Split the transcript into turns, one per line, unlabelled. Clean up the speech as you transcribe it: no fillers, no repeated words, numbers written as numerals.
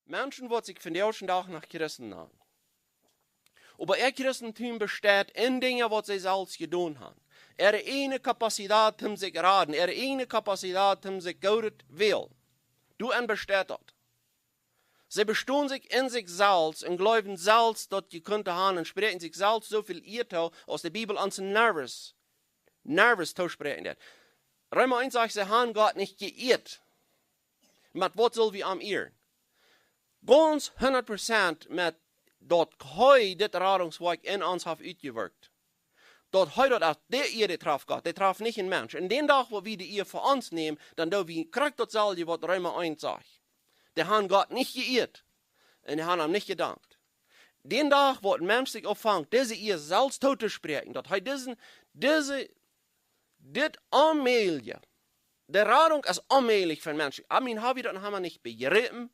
Menschen, die sich von der Tag nach Christen nennen. Aber ihr Christentum besteht in Dingen, was sie selbst getan haben. Ihre eine Kapazität, um sich raden, ihre eine Kapazität, um sich Gott will. Du en besteht das. Sie bestehen sich in sich selbst und glauben selbst, dass sie könnte haben und sprechen sich selbst so viel Irrtau aus der Bibel an den Nervus zu sprechen. Römer 1 sagt, sie haben Gott nicht geirrt. Mit was soll wir am irren? Ganz 100% mit dat hij dit radingswerk in ons heeft uitgewerkt. Dat hij dat als de Erde traf Gott, der traf nicht ein Mensch. Und den Tag, wo wir die Erde für uns nehmen, dann da wir kriegt das selbe, was Römer 1 sagt. Der haben Gott nicht geirrt. Und der haben ihm nicht gedankt. Den Tag, wo ein Mensch sich auffängt, diese Erde selbst tot zu sprechen, dass er dit allmählich, der Radung ist allmählich für Menschen. Haben wir das nicht begriffen,